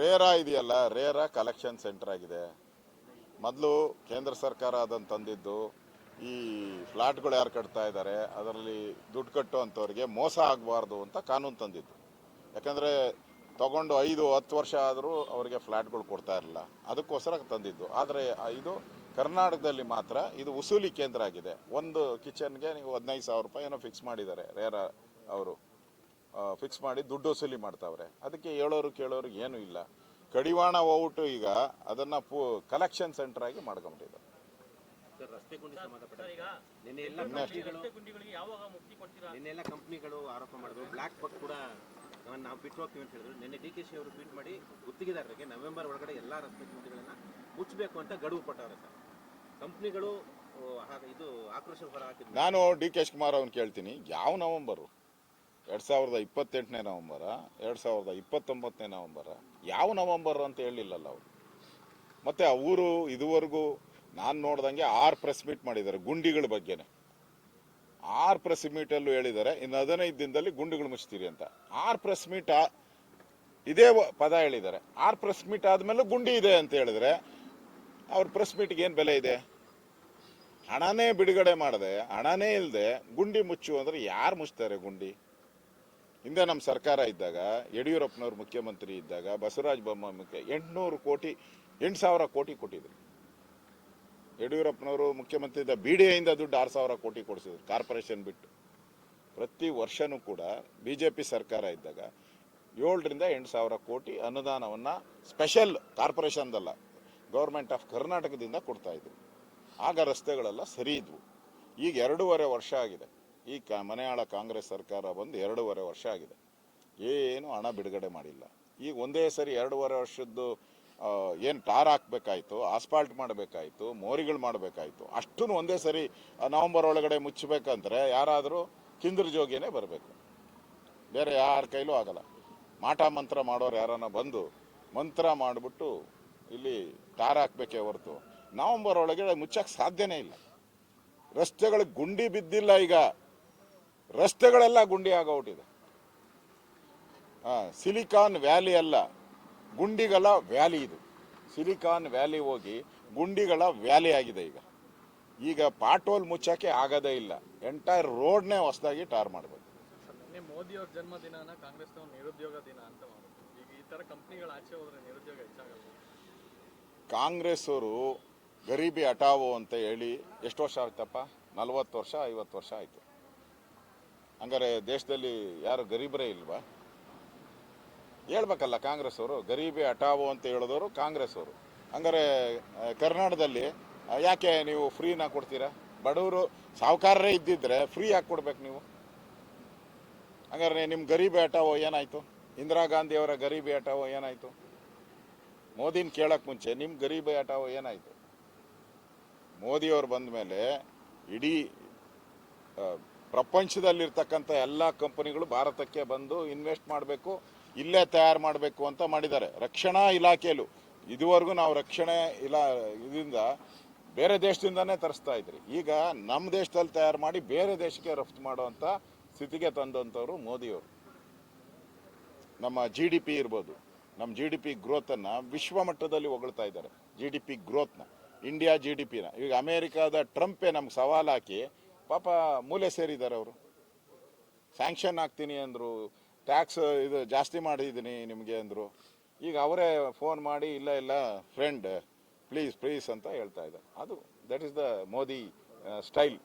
RERA ಇದೆಯಲ್ಲ, RERA collection centre ಆಗಿದೆ. ಮೊದಲು ಕೇಂದ್ರ ಸರ್ಕಾರ ಅದನ್ನು ತಂದಿದ್ದು ಈ ಫ್ಲಾಟ್ಗಳು ಯಾರು ಕಟ್ತಾ ಇದ್ದಾರೆ ಅದರಲ್ಲಿ ದುಡ್ಡು ಕಟ್ಟುವಂಥವ್ರಿಗೆ ಮೋಸ ಆಗಬಾರ್ದು ಅಂತ ಕಾನೂನು ತಂದಿದ್ದು. ಯಾಕಂದರೆ ತಗೊಂಡು 5-10 ವರ್ಷ ಆದರೂ ಅವರಿಗೆ ಫ್ಲಾಟ್ಗಳು ಕೊಡ್ತಾ ಇರಲಿಲ್ಲ, ಅದಕ್ಕೋಸ್ಕರ ತಂದಿದ್ದು. ಆದರೆ ಇದು ಕರ್ನಾಟಕದಲ್ಲಿ ಮಾತ್ರ ಇದು ವಸೂಲಿ ಕೇಂದ್ರ ಆಗಿದೆ. ಒಂದು ಕಿಚನ್ಗೆ ನೀವು 15,000 ರೂಪಾಯಿ ಏನೋ ಫಿಕ್ಸ್ ಮಾಡಿದ್ದಾರೆ ರೇರಾ ಅವರು, ಫಿಕ್ಸ್ ಮಾಡಿ ದುಡ್ಡು ವಸೂಲಿ ಮಾಡ್ತಾವ್ರೆ. ಅದಕ್ಕೆ ಹೇಳೋರು ಕೇಳೋರು ಏನೂ ಇಲ್ಲ. ಕಡಿವಾಣ ಹೋಗ್ಬಿಟ್ಟು ಈಗ ಅದನ್ನು ಕಲೆಕ್ಷನ್ ಸೆಂಟರ್ ಆಗಿ ಮಾಡ್ಕೊಂಬಿಟ್ಟಿದ್ದಾರೆ. ನಿನ್ನೆಲ್ಲ ಕಂಪ್ನಿಗಳು ಆರೋಪ ಮಾಡಿದ್ರು, ಬ್ಲಾಕ್ ಬಕ್ ಕೂಡ ನಾವು ಬಿಟ್ಟು ಹೋಗ್ತೀವಿ ಅಂತ ಹೇಳಿದ್ರು. ನಿನ್ನೆ DKC ಅವರು ಟ್ವೀಟ್ ಮಾಡಿ ಗುತ್ತಿಗೆದಾರರಿಗೆ ನವೆಂಬರ್ ಒಳಗಡೆ ಎಲ್ಲ ರಸ್ತೆ ಗುಂಡಿಗಳನ್ನ ಮುಚ್ಚಬೇಕು ಅಂತ ಗಡುವು ಕೊಟ್ಟವ್ರೆ ಸರ್. ಕಂಪ್ನಿಗಳು ಇದು ಆಕ್ರೋಶ ಹೊರ ಹಾಕಿದ್ರು. ನಾನು DK ಶಿವಕುಮಾರ್ ಅವ್ನು ಕೇಳ್ತೀನಿ, ಯಾವ ನವೆಂಬರು? 2028ನೇ ನವೆಂಬರ, 2029ನೇ ನವೆಂಬರ? ಯಾವ ನವೆಂಬರ್ ಅಂತ ಹೇಳಿಲ್ಲಲ್ಲ ಅವರು. ಮತ್ತೆ ಅವರು ಇದುವರೆಗೂ ನಾನು ನೋಡ್ದಂಗೆ 6 ಪ್ರೆಸ್ ಮೀಟ್ ಮಾಡಿದ್ದಾರೆ ಗುಂಡಿಗಳ ಬಗ್ಗೆನೆ. 6 ಪ್ರೆಸ್ ಮೀಟಲ್ಲೂ ಹೇಳಿದ್ದಾರೆ ಇನ್ನು 15 ದಿನದಲ್ಲಿ ಗುಂಡಿಗಳು ಮುಚ್ತೀರಿ ಅಂತ. 6 ಪ್ರೆಸ್ ಮೀಟ್ ಇದೇ ಪದ ಹೇಳಿದ್ದಾರೆ. 6 ಪ್ರೆಸ್ ಮೀಟ್ ಆದ್ಮೇಲೆ ಗುಂಡಿ ಇದೆ ಅಂತ ಹೇಳಿದ್ರೆ ಅವ್ರ ಪ್ರೆಸ್ ಮೀಟ್ಗೆ ಏನು ಬೆಲೆ ಇದೆ? ಹಣನೇ ಬಿಡುಗಡೆ ಮಾಡದೆ, ಹಣನೇ ಇಲ್ಲದೆ ಗುಂಡಿ ಮುಚ್ಚು ಅಂದ್ರೆ ಯಾರು ಮುಚ್ತಾರೆ ಗುಂಡಿ? ಹಿಂದೆ ನಮ್ಮ ಸರ್ಕಾರ ಇದ್ದಾಗ, ಯಡಿಯೂರಪ್ಪನವ್ರು ಮುಖ್ಯಮಂತ್ರಿ ಇದ್ದಾಗ, ಬಸವರಾಜ ಬೊಮ್ಮಾಯಿ 8,000 ಕೋಟಿ ಕೊಟ್ಟಿದ್ರು. ಯಡಿಯೂರಪ್ಪನವರು ಮುಖ್ಯಮಂತ್ರಿ ಇದ್ದ BDAಯಿಂದ ದುಡ್ಡು 6,000 ಕೋಟಿ ಕೊಡಿಸಿದ್ರು ಕಾರ್ಪೊರೇಷನ್ ಬಿಟ್ಟು. ಪ್ರತಿ ವರ್ಷನೂ ಕೂಡ BJP ಸರ್ಕಾರ ಇದ್ದಾಗ 7,000 ರಿಂದ 8,000 ಕೋಟಿ ಅನುದಾನವನ್ನು ಸ್ಪೆಷಲ್ ಕಾರ್ಪೊರೇಷನ್ದಲ್ಲ, ಗೌರ್ಮೆಂಟ್ ಆಫ್ ಕರ್ನಾಟಕದಿಂದ ಕೊಡ್ತಾ ಇದ್ರು. ಆಗ ರಸ್ತೆಗಳೆಲ್ಲ ಸರಿ ಇದ್ವು. ಈಗ 2.5 ವರ್ಷ ಆಗಿದೆ. ಈ ಮನೆಯಾಳ ಕಾಂಗ್ರೆಸ್ ಸರ್ಕಾರ ಬಂದು 2.5 ವರ್ಷ ಆಗಿದೆ, ಏನು ಹಣ ಬಿಡುಗಡೆ ಮಾಡಿಲ್ಲ. ಈಗ ಒಂದೇ ಸರಿ 2.5 ವರ್ಷದ್ದು ಏನು ಟಾರ್ ಹಾಕಬೇಕಾಯ್ತು, ಆಸ್ಫಾಲ್ಟ್ ಮಾಡಬೇಕಾಯ್ತು, ಮೋರಿಗಳು ಮಾಡಬೇಕಾಯ್ತು, ಅಷ್ಟನ್ನು ಒಂದೇ ಸರಿ ನವೆಂಬರ್ ಒಳಗಡೆ ಮುಚ್ಚಬೇಕಂದ್ರೆ ಯಾರಾದರೂ ಕಿಂದ್ರ ಜೋಗಿಯೇ ಬರಬೇಕು, ಬೇರೆ ಯಾರ ಕೈಲೂ ಆಗಲ್ಲ. ಮಾಟ ಮಂತ್ರ ಮಾಡೋರು ಯಾರನ್ನ ಬಂದು ಮಂತ್ರ ಮಾಡಿಬಿಟ್ಟು ಇಲ್ಲಿ ಟಾರ್ ಹಾಕಬೇಕೇ ಹೊರತು ನವೆಂಬರ್ ಒಳಗಡೆ ಮುಚ್ಚಕ್ಕೆ ಸಾಧ್ಯನೇ ಇಲ್ಲ. ರಸ್ತೆಗಳಿಗೆ ಗುಂಡಿ ಬಿದ್ದಿಲ್ಲ, ಈಗ ರಸ್ತೆಗಳೆಲ್ಲ ಗುಂಡಿ ಆಗೋಗ್ಬಿಟ್ಟಿದೆ. ಸಿಲಿಕಾನ್ ವ್ಯಾಲಿ ಅಲ್ಲ, ಗುಂಡಿಗಳ ವ್ಯಾಲಿ ಇದು. ಸಿಲಿಕಾನ್ ವ್ಯಾಲಿ ಹೋಗಿ ಗುಂಡಿಗಳ ವ್ಯಾಲಿ ಆಗಿದೆ. ಈಗ ಪಾಟೋಲ್ ಮುಚ್ಚಕ್ಕೆ ಆಗದೇ ಇಲ್ಲ. ಎಂಟೈರ್ ರೋಡ್ನೇ ಹೊಸದಾಗಿ ಟಾರ್ ಮಾಡಬೇಕು. ಮೋದಿ ಅವ್ರ ಜನ್ಮ ದಿನಾನ ಕಾಂಗ್ರೆಸ್ ನಿರುದ್ಯೋಗ ದಿನ ಅಂತ ಮಾಡೋದು. ಈಗ ಈ ತರ ಕಂಪ್ನಿಗಳು ಆಚೆ ಹೋದ್ರೆ ನಿರುದ್ಯೋಗ ಹೆಚ್ಚಾಗಲ್ಲ. ಕಾಂಗ್ರೆಸ್ ಅವರು ಗರೀಬಿ ಹಟಾವೋ ಅಂತ ಹೇಳಿ ಎಷ್ಟು ವರ್ಷ ಆಯ್ತಪ್ಪ? 40 ವರ್ಷ 50 ವರ್ಷ ಆಯ್ತು. ಹಂಗಾರೆ ದೇಶದಲ್ಲಿ ಯಾರು ಗರೀಬರೇ ಇಲ್ವಾ? ಹೇಳ್ಬೇಕಲ್ಲ ಕಾಂಗ್ರೆಸ್ ಅವರು. ಗರೀಬಿ ಹಟಾವೋ ಅಂತ ಹೇಳಿದವರು ಕಾಂಗ್ರೆಸ್ ಅವರು. ಹಂಗಾರೆ ಕರ್ನಾಟಕದಲ್ಲಿ ಯಾಕೆ ನೀವು ಫ್ರೀನ ಕೊಡ್ತೀರಾ? ಬಡವರು ಸಾಹುಕಾರರೇ ಇದ್ದಿದ್ರೆ ಫ್ರೀ ಯಾಕೆ ಕೊಡ್ಬೇಕು ನೀವು? ಹಂಗಾರೆ ನಿಮ್ಮ ಗರೀಬಿ ಹಟಾವೋ ಏನಾಯ್ತು? ಇಂದಿರಾ ಗಾಂಧಿ ಅವರ ಗರೀಬಿ ಹಟಾವೋ ಏನಾಯ್ತು? ಮೋದಿನ ಕೇಳಕ್ಕೆ ಮುಂಚೆ ನಿಮ್ಮ ಗರೀಬಿ ಹಟಾವೋ ಏನಾಯ್ತು? ಮೋದಿಯವರು ಬಂದ ಮೇಲೆ ಇಡೀ ಪ್ರಪಂಚದಲ್ಲಿರ್ತಕ್ಕಂಥ ಎಲ್ಲ ಕಂಪನಿಗಳು ಭಾರತಕ್ಕೆ ಬಂದು ಇನ್ವೆಸ್ಟ್ ಮಾಡಬೇಕು, ಇಲ್ಲೇ ತಯಾರು ಮಾಡಬೇಕು ಅಂತ ಮಾಡಿದ್ದಾರೆ. ರಕ್ಷಣಾ ಇಲಾಖೆಯಲ್ಲೂ ಇದುವರೆಗೂ ನಾವು ರಕ್ಷಣೆ ಇದರಿಂದ ಬೇರೆ ದೇಶದಿಂದನೇ ತರಿಸ್ತಾ ಇದ್ರಿ. ಈಗ ನಮ್ಮ ದೇಶದಲ್ಲಿ ತಯಾರು ಮಾಡಿ ಬೇರೆ ದೇಶಕ್ಕೆ ರಫ್ತು ಮಾಡುವಂಥ ಸ್ಥಿತಿಗೆ ತಂದಂಥವ್ರು ಮೋದಿಯವರು. ನಮ್ಮ GDP ಇರ್ಬೋದು, ನಮ್ಮ GDP ಗ್ರೋತನ್ನು ವಿಶ್ವ ಮಟ್ಟದಲ್ಲಿ ಹೊಗಳ್ತಾ ಇದ್ದಾರೆ. GDP ಗ್ರೋತ್ನ, ಇಂಡಿಯಾ GDPನ. ಈಗ ಅಮೇರಿಕಾದ ಟ್ರಂಪೇ ನಮ್ಗೆ ಸವಾಲು ಹಾಕಿ ಪಾಪ ಮೂಲೆ ಸೇರಿದ್ದಾರೆ. ಅವರು ಸ್ಯಾಂಕ್ಷನ್ ಹಾಕ್ತೀನಿ ಅಂದರು, ಟ್ಯಾಕ್ಸ್ ಇದು ಜಾಸ್ತಿ ಮಾಡಿದ್ದೀನಿ ನಿಮಗೆ ಅಂದರು. ಈಗ ಅವರೇ ಫೋನ್ ಮಾಡಿ ಇಲ್ಲ ಫ್ರೆಂಡ್ ಪ್ಲೀಸ್ ಅಂತ ಹೇಳ್ತಾ ಇದ್ದಾರೆ. ಅದು that is the Modi style.